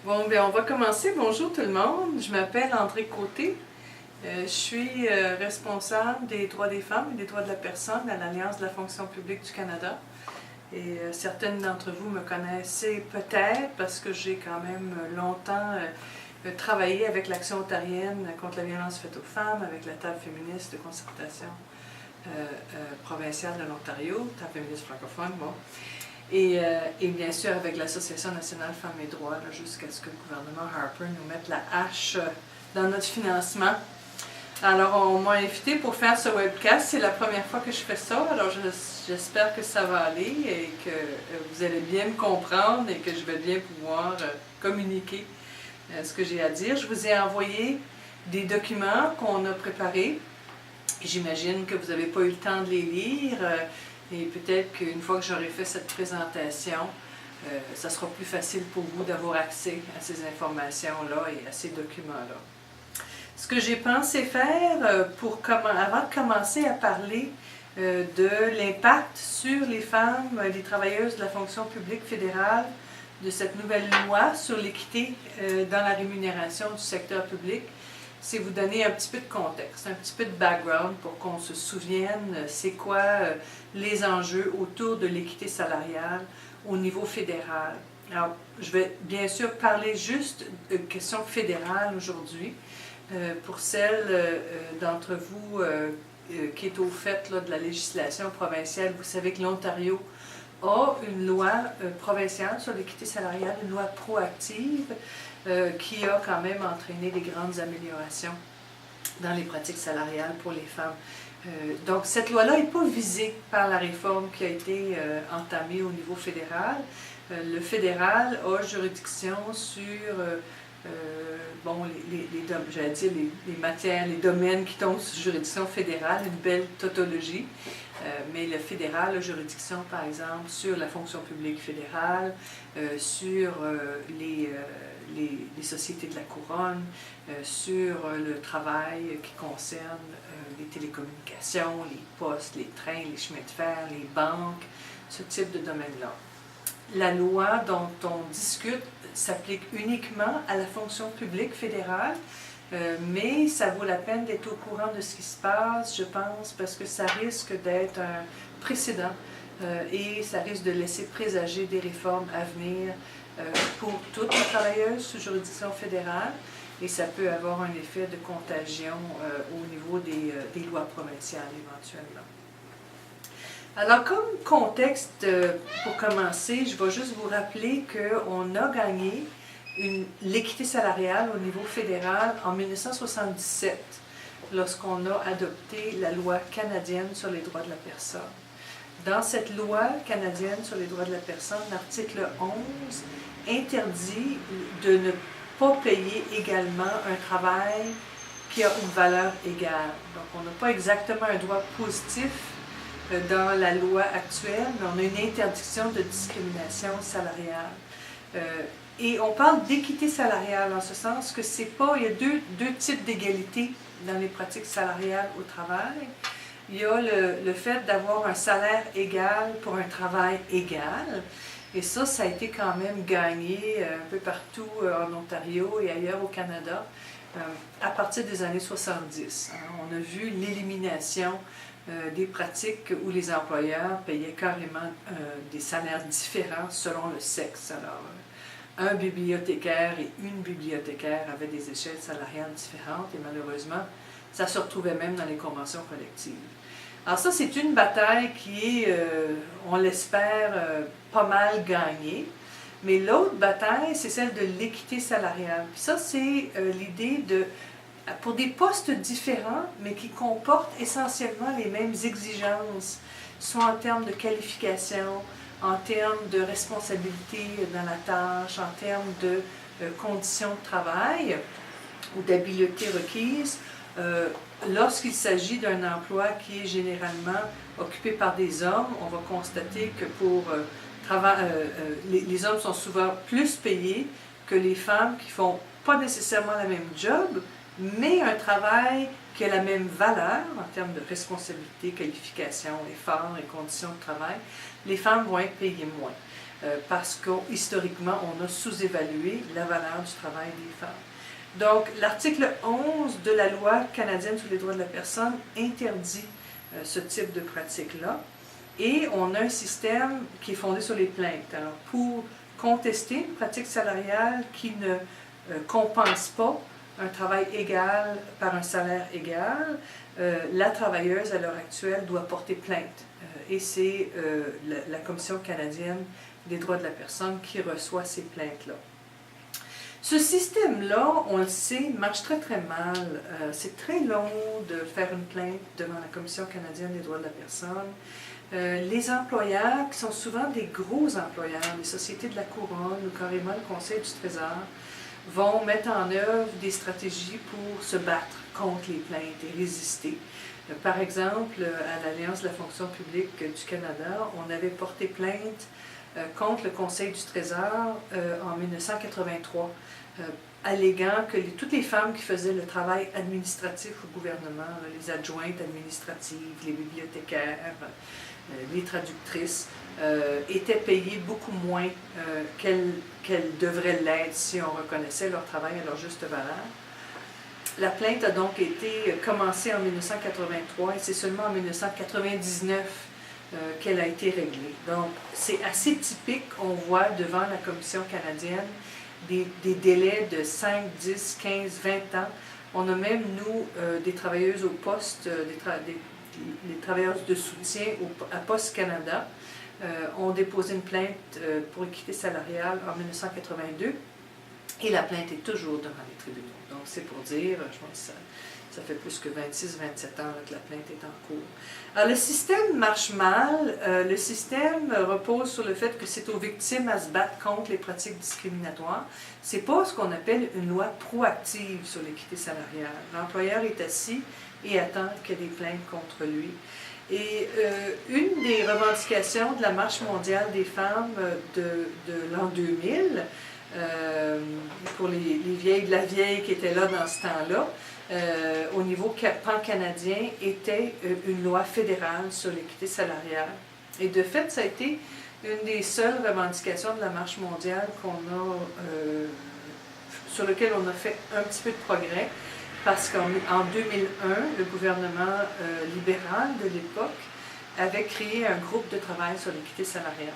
Bon, bien, on va commencer. Bonjour tout le monde. Je m'appelle André Côté. Je suis responsable des droits des femmes et des droits de la personne à l'Alliance de la fonction publique du Canada. Et certaines d'entre vous me connaissez peut-être parce que j'ai quand même longtemps travaillé avec l'Action ontarienne contre la violence faite aux femmes, avec la table féministe de concertation provinciale de l'Ontario, table féministe francophone, bon. Et bien sûr avec l'Association nationale Femmes et Droits, jusqu'à ce que le gouvernement Harper nous mette la hache dans notre financement. Alors, on m'a invité pour faire ce webcast. C'est la première fois que je fais ça, alors j'espère que ça va aller et que vous allez bien me comprendre et que je vais bien pouvoir communiquer ce que j'ai à dire. Je vous ai envoyé des documents qu'on a préparés. J'imagine que vous n'avez pas eu le temps de les lire. Et peut-être qu'une fois que j'aurai fait cette présentation, ça sera plus facile pour vous d'avoir accès à ces informations-là et à ces documents-là. Ce que j'ai pensé faire avant de commencer à parler de l'impact sur les femmes, les travailleuses de la fonction publique fédérale, de cette nouvelle loi sur l'équité dans la rémunération du secteur public, c'est vous donner un petit peu de contexte, un petit peu de background pour qu'on se souvienne c'est quoi les enjeux autour de l'équité salariale au niveau fédéral. Alors, je vais bien sûr parler juste de questions fédérales aujourd'hui. Pour celles d'entre vous qui est au fait là, de la législation provinciale, vous savez que l'Ontario a une loi provinciale sur l'équité salariale, une loi proactive qui a quand même entraîné des grandes améliorations dans les pratiques salariales pour les femmes. Donc cette loi-là n'est pas visée par la réforme qui a été entamée au niveau fédéral. Le fédéral a juridiction sur les matières, les domaines qui tombent sous juridiction fédérale, une belle tautologie. Mais le fédéral a juridiction, par exemple, sur la fonction publique fédérale, sur les sociétés de la couronne, sur le travail qui concerne les télécommunications, les postes, les trains, les chemins de fer, les banques, ce type de domaine-là. La loi dont on discute s'applique uniquement à la fonction publique fédérale, mais ça vaut la peine d'être au courant de ce qui se passe, je pense, parce que ça risque d'être un précédent et ça risque de laisser présager des réformes à venir pour toutes les travailleuses sous juridiction fédérale, et ça peut avoir un effet de contagion au niveau des lois provinciales éventuellement. Alors, comme contexte, pour commencer, je vais juste vous rappeler qu'on a gagné l'équité salariale au niveau fédéral en 1977, lorsqu'on a adopté la loi canadienne sur les droits de la personne. Dans cette loi canadienne sur les droits de la personne, l'article 11 interdit de ne pas payer également un travail qui a une valeur égale. Donc, on n'a pas exactement un droit positif dans la loi actuelle, mais on a une interdiction de discrimination salariale. Et on parle d'équité salariale en ce sens que c'est pas, il y a deux types d'égalité dans les pratiques salariales au travail. Il y a le fait d'avoir un salaire égal pour un travail égal. Et ça a été quand même gagné un peu partout en Ontario et ailleurs au Canada à partir des années 70. On a vu l'élimination des pratiques où les employeurs payaient carrément des salaires différents selon le sexe. Alors, un bibliothécaire et une bibliothécaire avaient des échelles salariales différentes et malheureusement, ça se retrouvait même dans les conventions collectives. Alors ça, c'est une bataille qui est, on l'espère, pas mal gagnée. Mais l'autre bataille, c'est celle de l'équité salariale. Puis ça, c'est l'idée pour des postes différents, mais qui comportent essentiellement les mêmes exigences, soit en termes de qualification, en termes de responsabilité dans la tâche, en termes de conditions de travail ou d'habileté requise. Lorsqu'il s'agit d'un emploi qui est généralement occupé par des hommes, on va constater que les hommes sont souvent plus payés que les femmes qui font pas nécessairement la même job, mais un travail qui a la même valeur en termes de responsabilité, qualification, effort et conditions de travail. Les femmes vont être payées moins. parce qu'historiquement, on a sous-évalué la valeur du travail des femmes. Donc, l'article 11 de la loi canadienne sur les droits de la personne interdit ce type de pratique-là. Et on a un système qui est fondé sur les plaintes. Alors, pour contester une pratique salariale qui ne compense pas un travail égal par un salaire égal, la travailleuse, à l'heure actuelle, doit porter plainte. Et c'est la Commission canadienne des droits de la personne qui reçoit ces plaintes-là. Ce système-là, on le sait, marche très très mal. C'est très long de faire une plainte devant la Commission canadienne des droits de la personne. Les employeurs, qui sont souvent des gros employeurs, les sociétés de la couronne ou carrément le Conseil du Trésor, vont mettre en œuvre des stratégies pour se battre contre les plaintes et résister. Par exemple, à l'Alliance de la fonction publique du Canada, on avait porté plainte contre le Conseil du Trésor en 1983, alléguant que toutes les femmes qui faisaient le travail administratif au gouvernement, les adjointes administratives, les bibliothécaires, les traductrices, étaient payées beaucoup moins qu'elles devraient l'être si on reconnaissait leur travail à leur juste valeur. La plainte a donc été commencée en 1983 et c'est seulement en 1999 qu'elle a été réglée. Donc, c'est assez typique, on voit devant la Commission canadienne des délais de 5, 10, 15, 20 ans. On a même, nous, des travailleuses au poste, des travailleuses de soutien à Poste Canada, ont déposé une plainte pour équité salariale en 1982 et la plainte est toujours devant les tribunaux. Donc, c'est pour dire, je pense que ça fait plus que 26, 27 ans que la plainte est en cours. Alors, le système marche mal. Le système repose sur le fait que c'est aux victimes à se battre contre les pratiques discriminatoires. Ce n'est pas ce qu'on appelle une loi proactive sur l'équité salariale. L'employeur est assis et attend qu'il y ait des plaintes contre lui. Et une des revendications de la Marche mondiale des femmes de l'an 2000, pour les vieilles de la vieille qui étaient là dans ce temps-là, au niveau pan-canadien, était une loi fédérale sur l'équité salariale. Et de fait, ça a été une des seules revendications de la Marche mondiale sur lequel on a fait un petit peu de progrès, parce qu'en 2001, le gouvernement libéral de l'époque avait créé un groupe de travail sur l'équité salariale.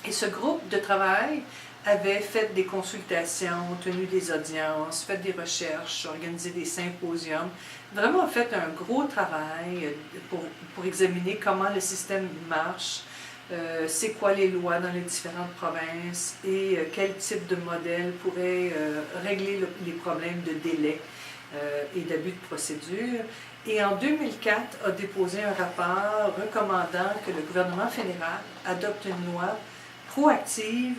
Et ce groupe de travail avait fait des consultations, tenu des audiences, fait des recherches, organisé des symposiums, vraiment fait un gros travail pour examiner comment le système marche, c'est quoi les lois dans les différentes provinces et quel type de modèle pourrait régler les problèmes de délai et d'abus de procédure. Et en 2004, a déposé un rapport recommandant que le gouvernement fédéral adopte une loi proactive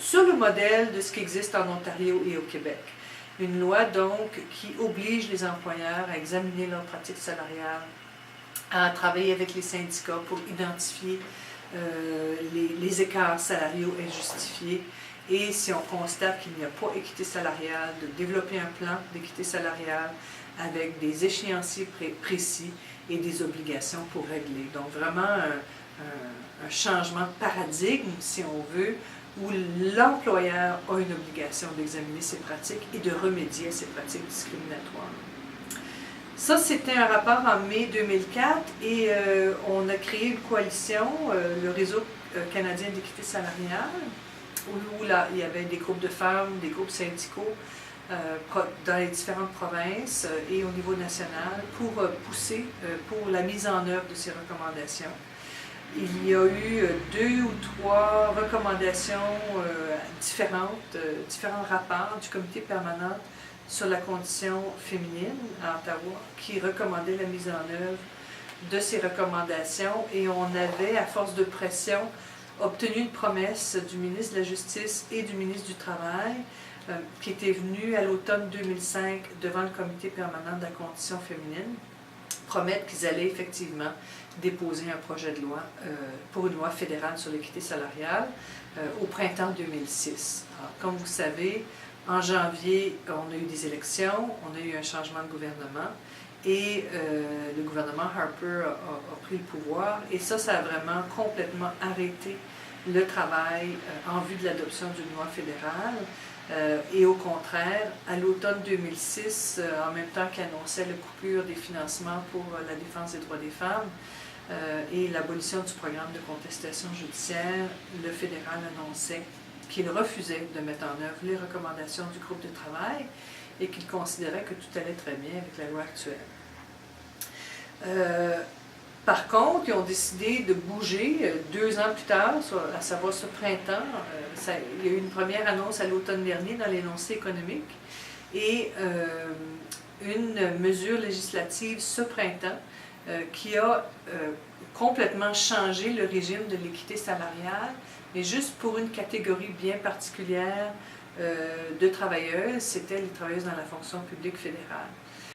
sur le modèle de ce qui existe en Ontario et au Québec. Une loi donc qui oblige les employeurs à examiner leurs pratiques salariales, à travailler avec les syndicats pour identifier les écarts salariaux injustifiés et si on constate qu'il n'y a pas équité salariale, de développer un plan d'équité salariale avec des échéanciers précis et des obligations pour régler. Donc vraiment un changement de paradigme, si on veut, où l'employeur a une obligation d'examiner ses pratiques et de remédier à ces pratiques discriminatoires. Ça, c'était un rapport en mai 2004 et on a créé une coalition, le Réseau canadien d'équité salariale, où là, il y avait des groupes de femmes, des groupes syndicaux dans les différentes provinces et au niveau national pour pousser pour la mise en œuvre de ces recommandations. Il y a eu 2 ou 3 recommandations différentes, différents rapports du comité permanent sur la condition féminine à Ottawa qui recommandait la mise en œuvre de ces recommandations et on avait, à force de pression, obtenu une promesse du ministre de la Justice et du ministre du Travail qui était venu à l'automne 2005 devant le comité permanent de la condition féminine, promettre qu'ils allaient effectivement déposer un projet de loi pour une loi fédérale sur l'équité salariale au printemps 2006. Alors, comme vous savez, en janvier, on a eu des élections, on a eu un changement de gouvernement et le gouvernement Harper a pris le pouvoir et ça a vraiment complètement arrêté le travail en vue de l'adoption d'une loi fédérale. Et au contraire, à l'automne 2006, en même temps qu'annonçait la coupure des financements pour la défense des droits des femmes et l'abolition du programme de contestation judiciaire, le fédéral annonçait qu'il refusait de mettre en œuvre les recommandations du groupe de travail et qu'il considérait que tout allait très bien avec la loi actuelle. Par contre, ils ont décidé de bouger 2 ans plus tard, à savoir ce printemps. Il y a eu une première annonce à l'automne dernier dans l'énoncé économique et une mesure législative ce printemps qui a complètement changé le régime de l'équité salariale, mais juste pour une catégorie bien particulière de travailleuses, c'était les travailleuses dans la fonction publique fédérale.